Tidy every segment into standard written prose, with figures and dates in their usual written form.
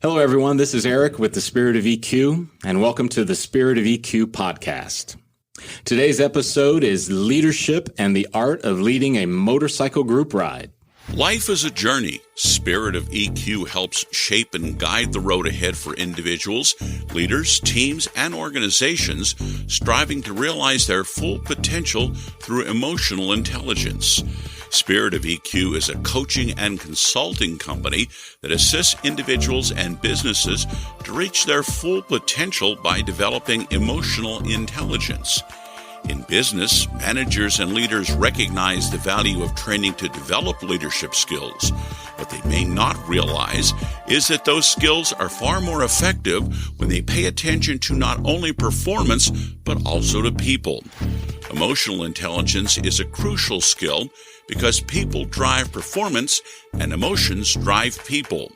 Hello, everyone. This is Eric with the Spirit of EQ, and welcome to the Spirit of EQ podcast. Today's episode is Leadership and the Art of Leading a Motorcycle Group Ride. Life is a journey. Spirit of EQ helps shape and guide the road ahead for individuals, leaders, teams, and organizations striving to realize their full potential through emotional intelligence. Spirit of EQ is a coaching and consulting company that assists individuals and businesses to reach their full potential by developing emotional intelligence. In business, managers and leaders recognize the value of training to develop leadership skills. What they may not realize is that those skills are far more effective when they pay attention to not only performance, but also to people. Emotional intelligence is a crucial skill because people drive performance and emotions drive people.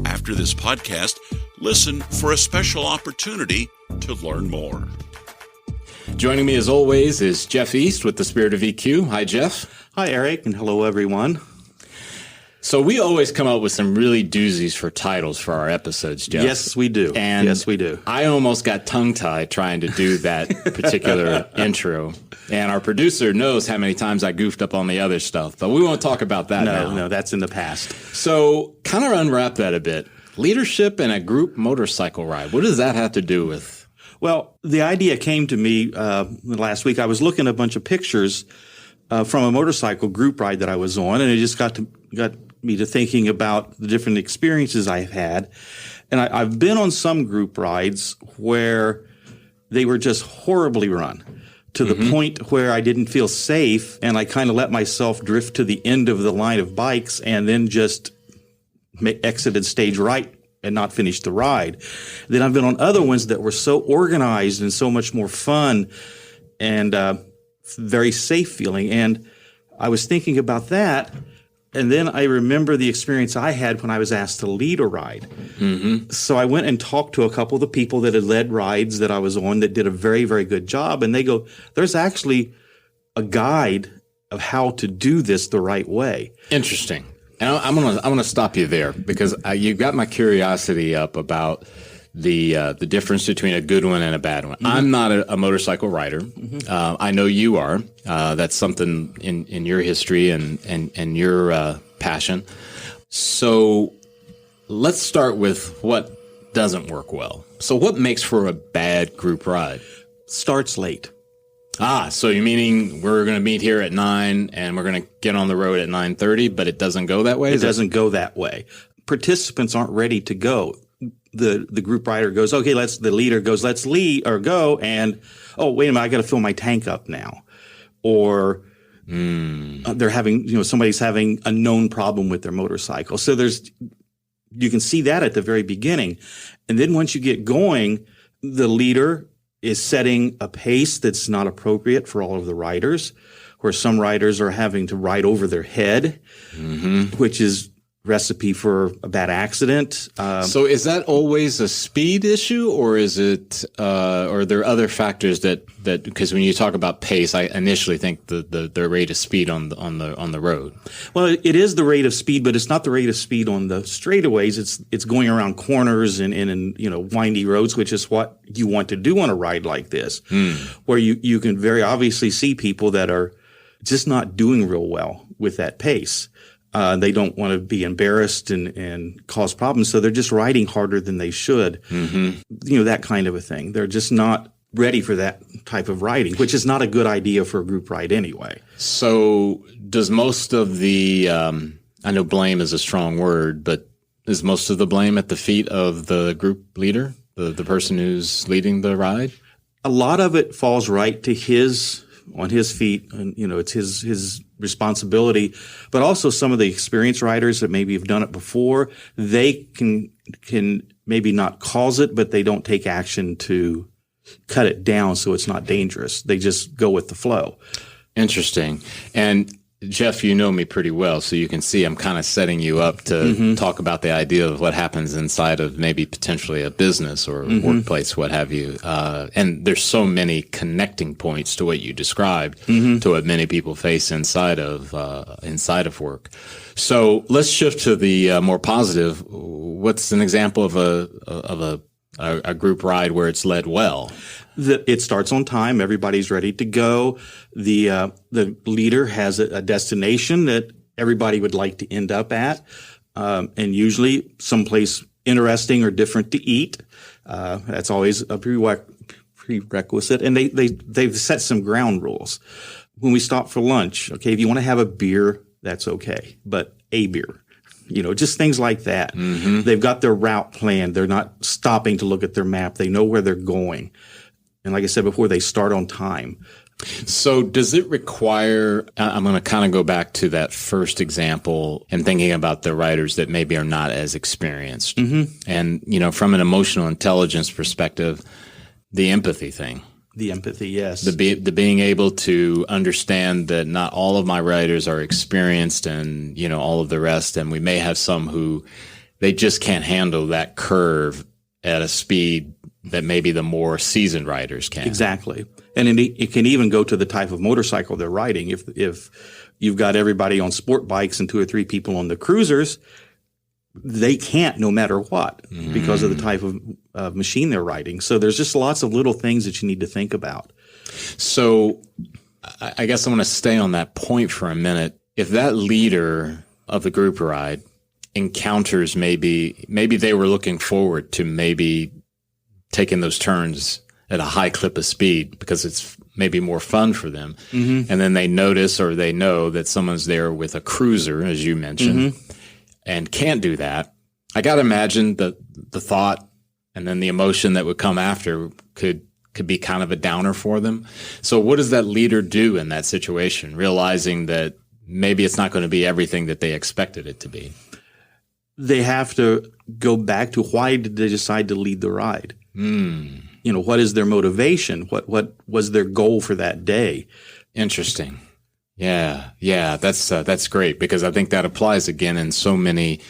After this podcast, listen for a special opportunity to learn more. Joining me as always is Jeff East with the Spirit of EQ. Hi, Jeff. Hi, Eric, and hello, everyone. So we always come up with some really doozies for titles for our episodes, Jeff. Yes, we do. And yes, we do. I almost got tongue-tied trying to do that particular intro. And our producer knows how many times I goofed up on the other stuff, but we won't talk about that now. No, that's in the past. So kind of unwrap that a bit. Leadership in a group motorcycle ride. What does that have to do with? Well, the idea came to me last week. I was looking at a bunch of pictures from a motorcycle group ride that I was on, and it just got me to thinking about the different experiences I've had. And I've been on some group rides where they were just horribly run to the point where I didn't feel safe, and I kind of let myself drift to the end of the line of bikes and then just exited stage right and not finished the ride. Then I've been on other ones that were so organized and so much more fun and very safe feeling. And I was thinking about that, and then I remember the experience I had when I was asked to lead a ride. So I went and talked to a couple of the people that had led rides that I was on that did a very, very good job. And they go, there's actually a guide of how to do this the right way. Interesting. And I'm gonna stop you there because you got my curiosity up about the difference between a good one and a bad one. I'm not a motorcycle rider. I know you are. That's something in your history and your passion. So let's start with what doesn't work well. So what makes for a bad group ride? Starts late. So you're meaning we're going to meet here at 9 and we're going to get on the road at 9:30, but it doesn't go that way? It doesn't go that way. Participants aren't ready to go. The group rider goes, okay, the leader goes, let's lead or go. And, oh, wait a minute, I got to fill my tank up now. Or they're having, somebody's having a known problem with their motorcycle. So you can see that at the very beginning. And then once you get going, the leader is setting a pace that's not appropriate for all of the riders, where some riders are having to ride over their head, which is recipe for a bad accident. So is that always a speed issue, or is it, or are there other factors that because when you talk about pace, I initially think the rate of speed on the road. Well, it is the rate of speed, but it's not the rate of speed on the straightaways. It's going around corners and windy roads, which is what you want to do on a ride like this, where you can very obviously see people that are just not doing real well with that pace. They don't want to be embarrassed and cause problems, so they're just riding harder than they should. That kind of a thing. They're just not ready for that type of riding, which is not a good idea for a group ride anyway. So does most of the I know blame is a strong word, but is most of the blame at the feet of the group leader, the person who's leading the ride? A lot of it falls right to on his feet, and it's his responsibility. But also some of the experienced riders that maybe have done it before, they can maybe not cause it, but they don't take action to cut it down so it's not dangerous. They just go with the flow. Interesting. And Jeff, you know me pretty well, so you can see I'm kind of setting you up to talk about the idea of what happens inside of maybe potentially a business or workplace, what have you. And there's so many connecting points to what you described to what many people face inside of work. So let's shift to the more positive. What's an example of a group ride where it's led well? It starts on time. Everybody's ready to go. The leader has a destination that everybody would like to end up at, and usually someplace interesting or different to eat. That's always a prerequisite. And they've set some ground rules. When we stop for lunch, okay, if you want to have a beer, that's okay, but a beer. Just things like that. They've got their route planned. They're not stopping to look at their map. They know where they're going. And like I said before, they start on time. So does it require, I'm going to kind of go back to that first example and thinking about the writers that maybe are not as experienced. And, from an emotional intelligence perspective, the empathy thing. The empathy, yes. The being able to understand that not all of my writers are experienced and, all of the rest. And we may have some who they just can't handle that curve at a speed that maybe the more seasoned writers can. Exactly. And it can even go to the type of motorcycle they're riding. If you've got everybody on sport bikes and 2 or 3 people on the cruisers, they can't no matter what because of the type of machine they're riding. So there's just lots of little things that you need to think about. So I guess I want to stay on that point for a minute. If that leader of the group ride encounters maybe they were looking forward to maybe taking those turns at a high clip of speed because it's maybe more fun for them. And then they notice or they know that someone's there with a cruiser, as you mentioned, and can't do that. I got to imagine the thought and then the emotion that would come after could be kind of a downer for them. So what does that leader do in that situation, realizing that maybe it's not going to be everything that they expected it to be? They have to go back to why did they decide to lead the ride? What is their motivation? What was their goal for that day? Interesting. Yeah. That's great because I think that applies again in so many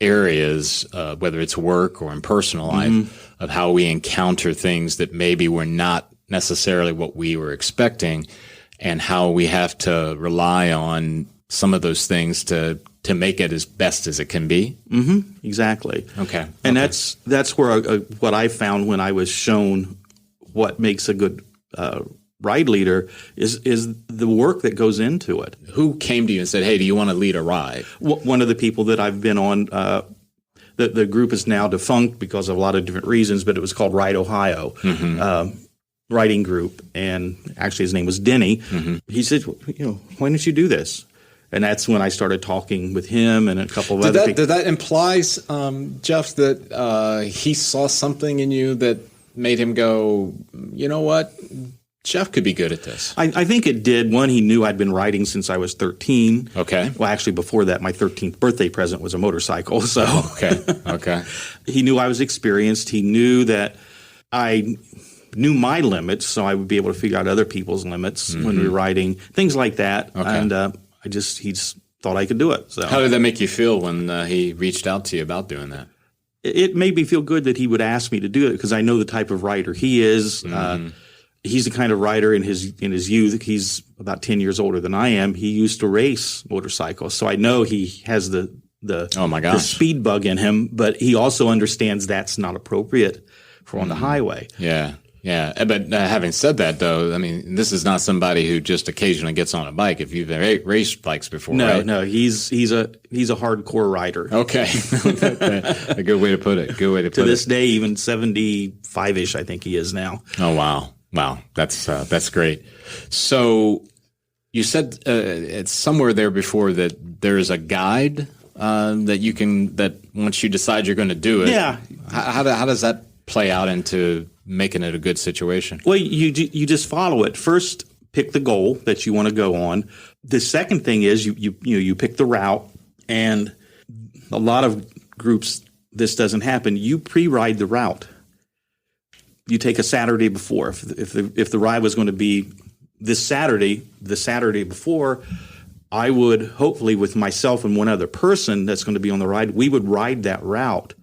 areas, whether it's work or in personal life, of how we encounter things that maybe were not necessarily what we were expecting, and how we have to rely on some of those things to make it as best as it can be. Exactly. Okay. And that's where what I found when I was shown what makes a good ride leader is the work that goes into it. Who came to you and said, "Hey, do you want to lead a ride?" One of the people that I've been on, the group is now defunct because of a lot of different reasons, but it was called Ride Ohio. Writing group, and actually his name was Denny. He said, why don't you do this? And that's when I started talking with him and a couple of other people. Did that imply, Jeff, that he saw something in you that made him go, you know what, Jeff could be good at this? I think it did. One, he knew I'd been writing since I was 13. Okay. Well, actually, before that, my 13th birthday present was a motorcycle. So Okay. He knew I was experienced. He knew that I knew my limits, so I would be able to figure out other people's limits when we were writing, things like that. Okay. And he just thought I could do it. So how did that make you feel when he reached out to you about doing that? It made me feel good that he would ask me to do it because I know the type of writer he is. He's the kind of writer in his youth. He's about 10 years older than I am. He used to race motorcycles, so I know he has the speed bug in him. But he also understands that's not appropriate for on the highway. Yeah. But having said that, though, I mean, this is not somebody who just occasionally gets on a bike. If you've raced bikes before, right? No, he's a hardcore rider. Okay. A good way to put it. To this day, even 75-ish, I think he is now. Oh, wow. That's great. So you said it's somewhere there before that there is a guide that once you decide you're going to do it. Yeah. How does that play out into making it a good situation? Well, you just follow it. First, pick the goal that you want to go on. The second thing is you pick the route, and a lot of groups this doesn't happen. You pre-ride the route. You take a Saturday before. If the ride was going to be the Saturday before, I would hopefully, with myself and one other person that's going to be on the ride, we would ride that route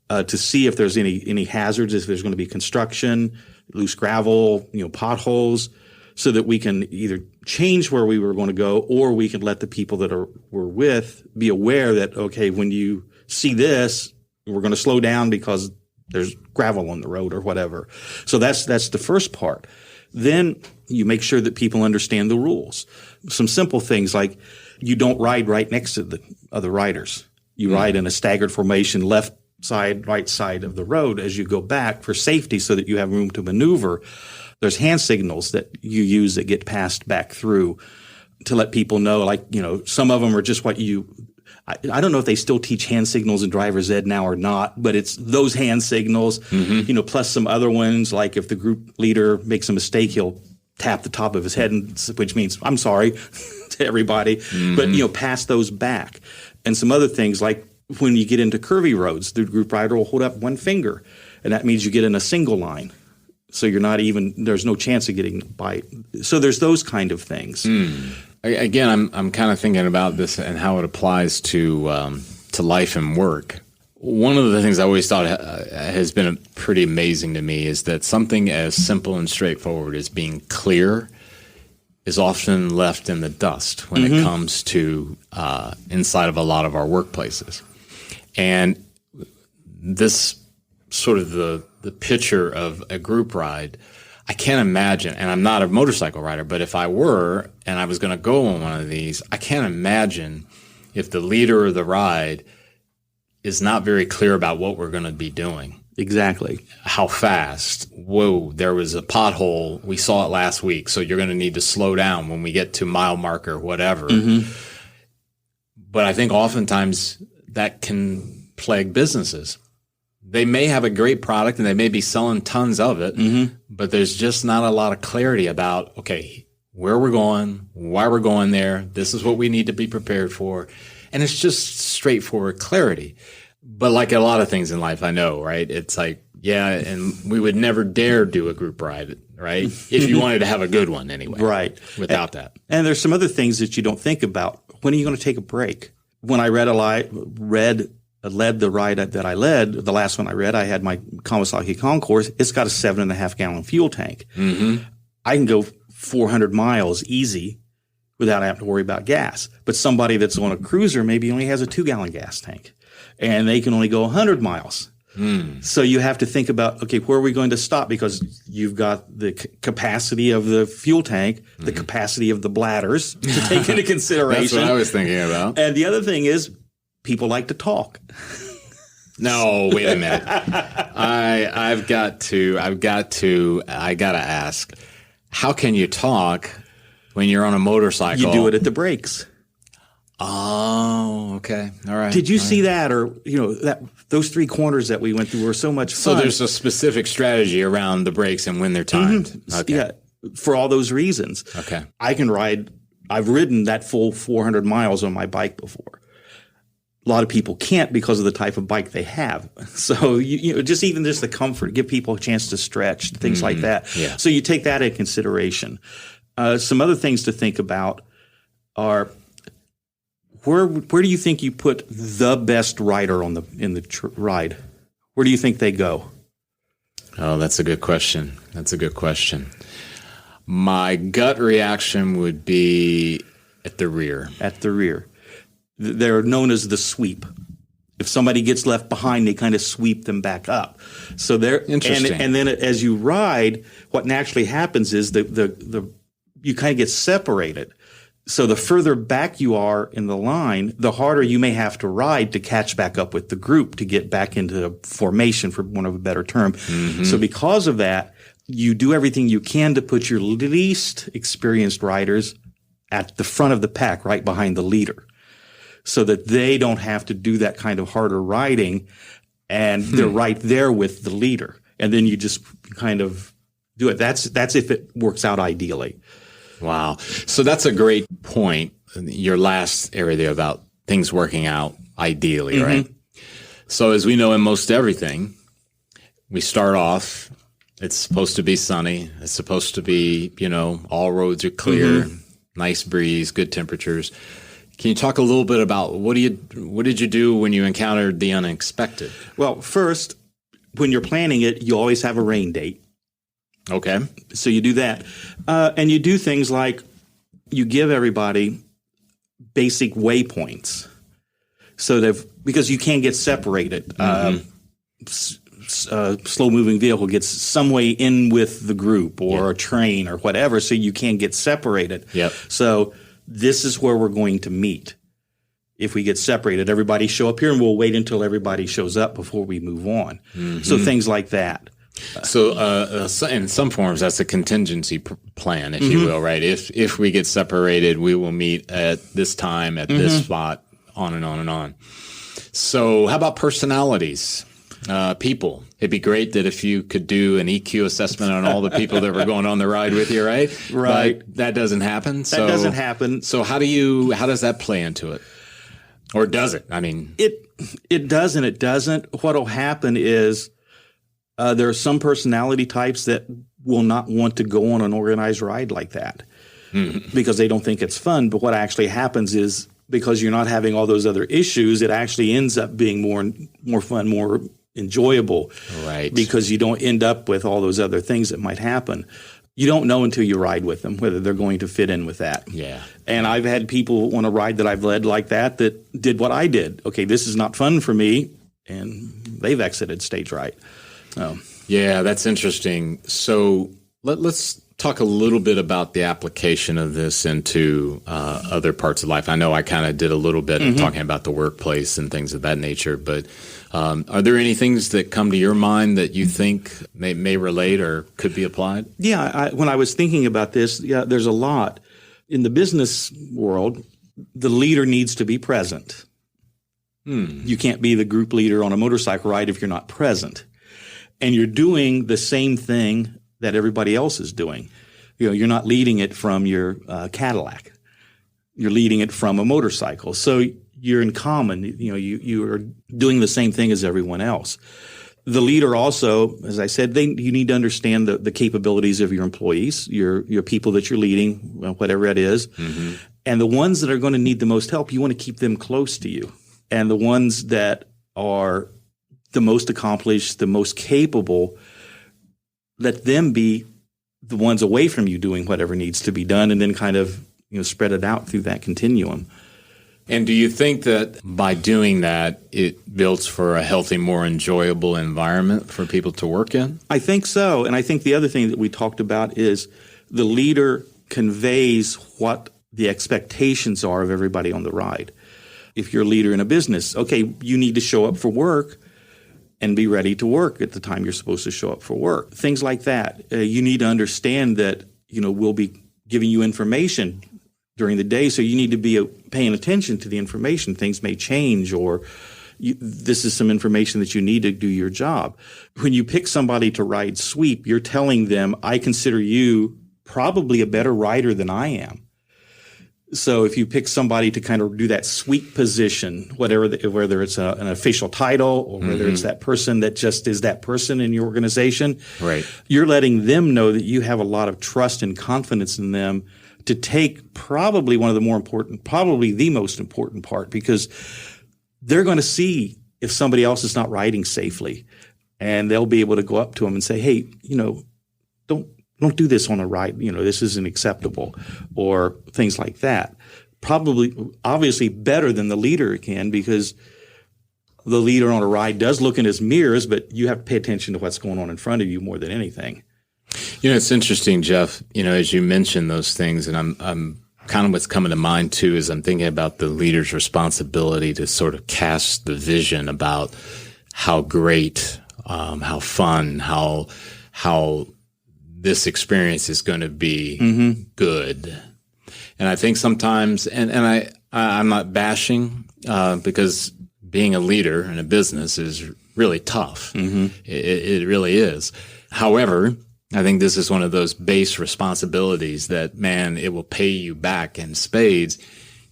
to see if there's any hazards, if there's going to be construction, loose gravel, potholes, so that we can either change where we were going to go, or we can let the people that we're with be aware that, okay, when you see this, we're going to slow down because there's gravel on the road or whatever. So that's the first part. Then you make sure that people understand the rules. Some simple things like you don't ride right next to the other riders. You ride in a staggered formation, left side, right side of the road as you go back for safety so that you have room to maneuver. There's hand signals that you use that get passed back through to let people know, some of them are just what I don't know if they still teach hand signals in driver's ed now or not, but it's those hand signals, plus some other ones, like if the group leader makes a mistake, he'll tap the top of his head, which means I'm sorry to everybody, but pass those back. And some other things like when you get into curvy roads, the group rider will hold up one finger, and that means you get in a single line. So there's no chance of getting by. So there's those kind of things. Again, I'm kind of thinking about this and how it applies to life and work. One of the things I always thought has been pretty amazing to me is that something as simple and straightforward as being clear is often left in the dust when it comes to inside of a lot of our workplaces. And this sort of the picture of a group ride, I can't imagine, and I'm not a motorcycle rider, but if I were and I was going to go on one of these, I can't imagine if the leader of the ride is not very clear about what we're going to be doing. Exactly. How fast? Whoa, there was a pothole. We saw it last week, so you're going to need to slow down when we get to mile marker, whatever. But I think oftentimes that can plague businesses. They may have a great product and they may be selling tons of it, but there's just not a lot of clarity about, okay, where we're going, why we're going there, this is what we need to be prepared for. And it's just straightforward clarity. But like a lot of things in life, I know, right? It's like, yeah, and we would never dare do a group ride, right? If you wanted to have a good one anyway. Right. Without that. And there's some other things that you don't think about. When are you going to take a break? When I led the ride that I led, the last one I read, I had my Kawasaki Concourse. It's got a 7.5 gallon fuel tank. I can go 400 miles easy without having to worry about gas. But somebody that's on a cruiser maybe only has a 2-gallon gas tank, and they can only go 100 miles. So you have to think about, okay, where are we going to stop? Because you've got the capacity of the fuel tank, the capacity of the bladders to take into consideration. That's what I was thinking about. And the other thing is, people like to talk. No, wait a minute. I gotta ask, how can you talk when you're on a motorcycle? You do it at the brakes. Oh, okay. All right. Did you see that? Or, those 3 corners that we went through were so much fun. So there's a specific strategy around the brakes and when they're timed. Okay. Yeah. For all those reasons. Okay. I've ridden that full 400 miles on my bike before. A lot of people can't because of the type of bike they have. So just the comfort, give people a chance to stretch, things like that. Yeah. So you take that into consideration. Some other things to think about are where do you think you put the best rider in the ride? Where do you think they go? Oh, that's a good question. My gut reaction would be at the rear. At the rear. They're known as the sweep. If somebody gets left behind, they kind of sweep them back up. So they're interesting. And then as you ride, what naturally happens is you kind of get separated. So the further back you are in the line, the harder you may have to ride to catch back up with the group to get back into formation, for want of a better term. So because of that, you do everything you can to put your least experienced riders at the front of the pack, right behind the leader, so that they don't have to do that kind of harder riding, and they're right there with the leader. And then you just kind of do it. That's if it works out ideally. Wow. So that's a great point. Your last area there about things working out ideally, right? So as we know in most everything, we start off It's supposed to be sunny. It's supposed to be, all roads are clear, nice breeze, good temperatures. Can you talk a little bit about what did you do when you encountered the unexpected? Well, first, when you're planning it, you always have a rain date. Okay. So you do that. And you do things like you give everybody basic waypoints so that because you can't get separated. Slow-moving vehicle gets some way in with the group or a train or whatever, so you can't get separated. Yep. So this is where we're going to meet. If we get separated, everybody show up here, and we'll wait until everybody shows up before we move on. So things like that. So in some forms, that's a contingency plan, if you will, right? If we get separated, we will meet at this time, at this spot, on and on and on. So how about personalities? People. It'd be great that if you could do an EQ assessment on all the people that were going on the ride with you, right? Right. But that doesn't happen. That doesn't happen. So how does that play into it? Or does it? I mean, it does and it doesn't. What'll happen is there are some personality types that will not want to go on an organized ride like that because they don't think it's fun. But what actually happens is because you're not having all those other issues, it actually ends up being more fun, more enjoyable, right? Because you don't end up with all those other things that might happen. You don't know until you ride with them whether they're going to fit in with that. Yeah. And I've had people on a ride that I've led like that did what I did. Okay, this is not fun for me, and they've exited stage right. Yeah, that's interesting. So let's talk a little bit about the application of this into other parts of life. I know I kind of did a little bit of talking about the workplace and things of that nature, but are there any things that come to your mind that you think may relate or could be applied? Yeah, when I was thinking about this, there's a lot. In the business world, the leader needs to be present. You can't be the group leader on a motorcycle ride if you're not present. And you're doing the same thing that everybody else is doing. You're not leading it from your Cadillac. You're leading it from a motorcycle. So you're in common. You are doing the same thing as everyone else. The leader also, as I said, you need to understand the capabilities of your employees, your people that you're leading, whatever it is. And the ones that are going to need the most help, you want to keep them close to you. And the ones that are the most accomplished, the most capable, let them be the ones away from you doing whatever needs to be done, and then kind of spread it out through that continuum. And do you think that by doing that, it builds for a healthy, more enjoyable environment for people to work in? I think so. And I think the other thing that we talked about is the leader conveys what the expectations are of everybody on the ride. If you're a leader in a business, okay, you need to show up for work and be ready to work at the time you're supposed to show up for work. Things like that. You need to understand that, we'll be giving you information during the day, so you need to be paying attention to the information. Things may change, or this is some information that you need to do your job. When you pick somebody to ride sweep, you're telling them, I consider you probably a better rider than I am. So if you pick somebody to kind of do that sweep position, whether it's an official title or whether it's that person that just is that person in your organization, right, you're letting them know that you have a lot of trust and confidence in them to take probably one of the more important, probably the most important part, because they're going to see if somebody else is not riding safely, and they'll be able to go up to them and say, hey, don't do this on a ride. This isn't acceptable, or things like that. Probably, obviously better than the leader can, because the leader on a ride does look in his mirrors, but you have to pay attention to what's going on in front of you more than anything. It's interesting, Jeff, as you mentioned those things, and I'm kind of what's coming to mind too, is I'm thinking about the leader's responsibility to sort of cast the vision about how great, how fun, how this experience is going to be good. And I think sometimes, and I'm not bashing, because being a leader in a business is really tough. It really is. However, I think this is one of those base responsibilities that, man, it will pay you back in spades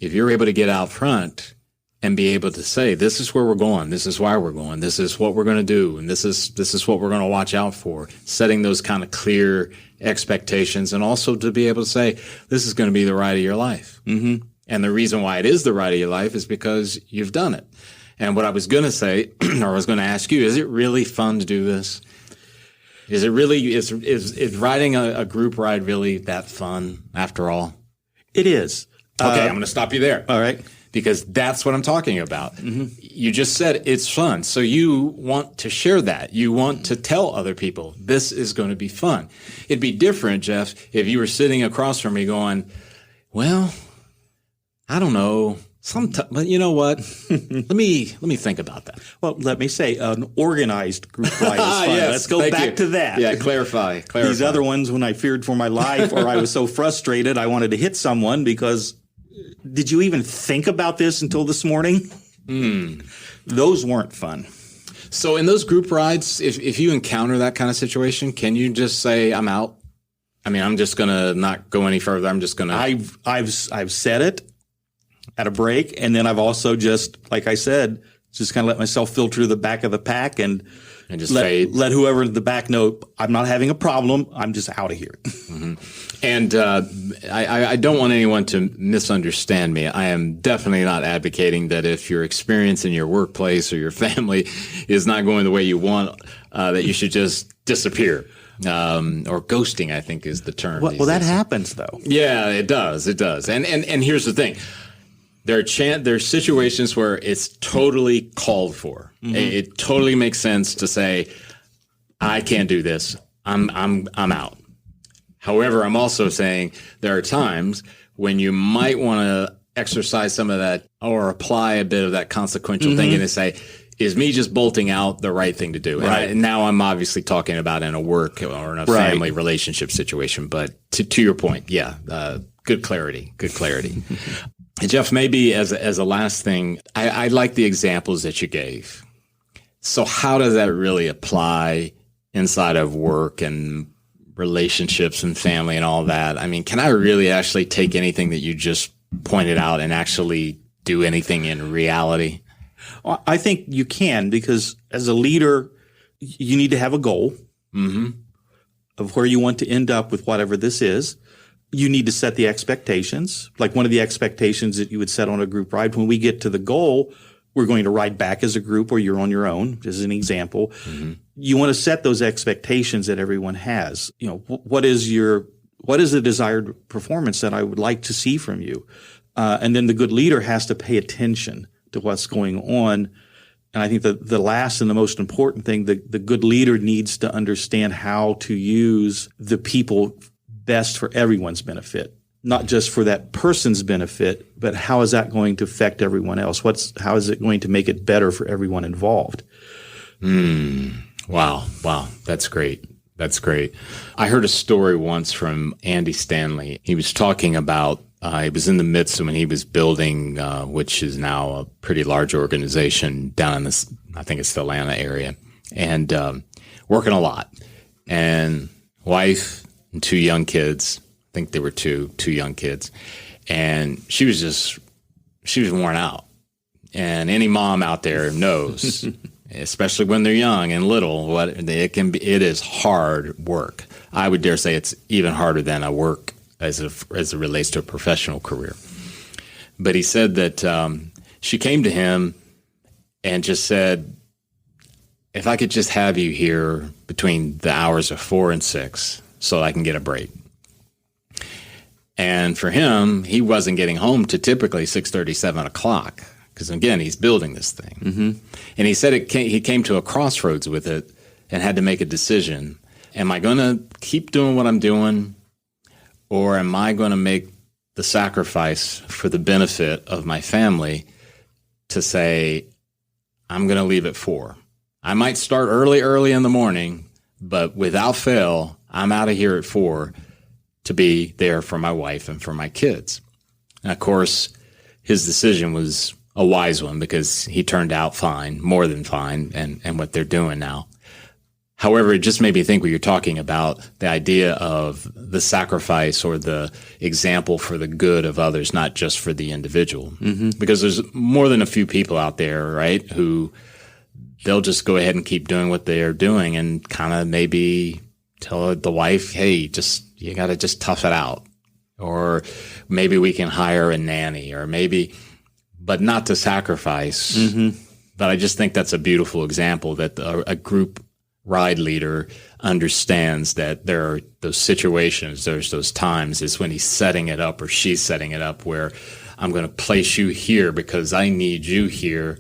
if you're able to get out front and be able to say, this is where we're going. This is why we're going. This is what we're going to do. And this is what we're going to watch out for. Setting those kind of clear expectations, and also to be able to say, this is going to be the ride of your life. Mm-hmm. And the reason why it is the ride of your life is because you've done it. And what I was going to say, or I was going to ask you, is it really fun to do this? Is it really, is riding a group ride really that fun after all? It is. Okay, I'm going to stop you there. All right. Because that's what I'm talking about. Mm-hmm. You just said it's fun. So you want to share that. You want to tell other people this is going to be fun. It'd be different, Jeff, if you were sitting across from me going, well, I don't know. But you know what? let me think about that. Well, let me say an organized group ride is fun. Yes, let's go back to that. Yeah, clarify. These other ones, when I feared for my life or I was so frustrated I wanted to hit someone because did you even think about this until this morning? Those weren't fun. So in those group rides, if you encounter that kind of situation, can you just say, I'm out? I mean, I'm just going to not go any further. I'm just going to. I've said it at a break. And then I've also just, like I said, just kind of let myself filter to the back of the pack and just fade. Let whoever in the back know I'm not having a problem. I'm just out of here. Mm-hmm. And I don't want anyone to misunderstand me. I am definitely not advocating that if your experience in your workplace or your family is not going the way you want, that you should just disappear. Or ghosting, I think, is the term. Well, that happens, though. Yeah, it does. It does. And here's the thing. There are situations where it's totally called for. Mm-hmm. It totally makes sense to say, I can't do this. I'm out. However, I'm also saying there are times when you might want to exercise some of that or apply a bit of that consequential thinking to say, is me just bolting out the right thing to do? Right. And now I'm obviously talking about in a work or in a family relationship situation. But to your point, yeah, good clarity. Good clarity. Jeff, maybe as a last thing, I like the examples that you gave. So how does that really apply inside of work and relationships and family and all that? I mean, can I really actually take anything that you just pointed out and actually do anything in reality? Well, I think you can, because as a leader, you need to have a goal of where you want to end up with whatever this is. You need to set the expectations. Like one of the expectations that you would set on a group ride, when we get to the goal, we're going to ride back as a group or you're on your own, as an example. Mm-hmm. You want to set those expectations that everyone has. You know, what is the desired performance that I would like to see from you? And then the good leader has to pay attention to what's going on. And I think the last and the most important thing, the good leader needs to understand how to use the people best for everyone's benefit, not just for that person's benefit, but how is that going to affect everyone else? How is it going to make it better for everyone involved? Wow. That's great. That's great. I heard a story once from Andy Stanley. He was talking about, he was in the midst of when he was building, which is now a pretty large organization down in this, I think it's the Atlanta area, and working a lot. And wife and two young kids, I think they were two young kids. And she was worn out. And any mom out there knows, especially when they're young and little, what it can be. It is hard work. I would dare say it's even harder than a work as it relates to a professional career. But he said that she came to him and just said, if I could just have you here between the hours of 4 and 6 so I can get a break. And for him, he wasn't getting home to typically 6:30, 7 o'clock. Because again, he's building this thing. Mm-hmm. And he said he came to a crossroads with it and had to make a decision. Am I going to keep doing what I'm doing, or am I going to make the sacrifice for the benefit of my family to say, I'm going to leave at 4? I might start early in the morning, but without fail, I'm out of here at 4 to be there for my wife and for my kids. And of course, his decision was a wise one because he turned out fine, more than fine, and what they're doing now. However, it just made me think when you're talking about the idea of the sacrifice or the example for the good of others, not just for the individual. Because there's more than a few people out there, right, who they'll just go ahead and keep doing what they're doing and kind of maybe tell the wife, hey, you got to just tough it out. Or maybe we can hire a nanny, or maybe, but not to sacrifice. But I just think that's a beautiful example that a group ride leader understands that there are those situations, there's those times is when he's setting it up or she's setting it up where I'm going to place you here because I need you here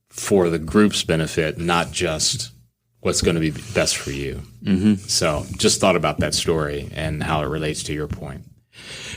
for the group's benefit, not just what's going to be best for you. So just thought about that story and how it relates to your point.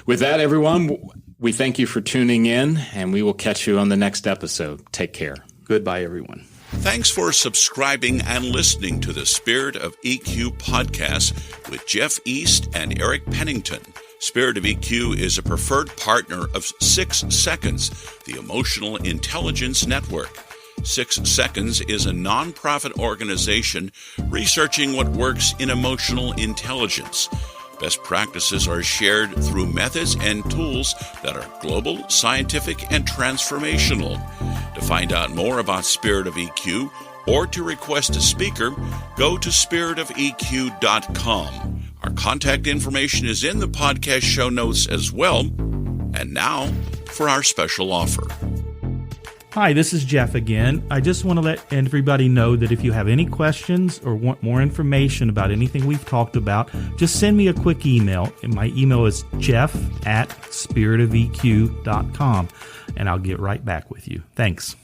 With that, everyone, we thank you for tuning in, and we will catch you on the next episode. Take care. Goodbye, everyone. Thanks for subscribing and listening to the Spirit of EQ podcast with Jeff East and Eric Pennington. Spirit of EQ is a preferred partner of 6 Seconds, the Emotional Intelligence Network. 6 Seconds is a nonprofit organization researching what works in emotional intelligence. Best practices are shared through methods and tools that are global, scientific, and transformational. To find out more about Spirit of EQ or to request a speaker, go to spiritofeq.com. Our contact information is in the podcast show notes as well. And now for our special offer. Hi, this is Jeff again. I just want to let everybody know that if you have any questions or want more information about anything we've talked about, just send me a quick email. And my email is jeff@spiritofeq.com, and I'll get right back with you. Thanks.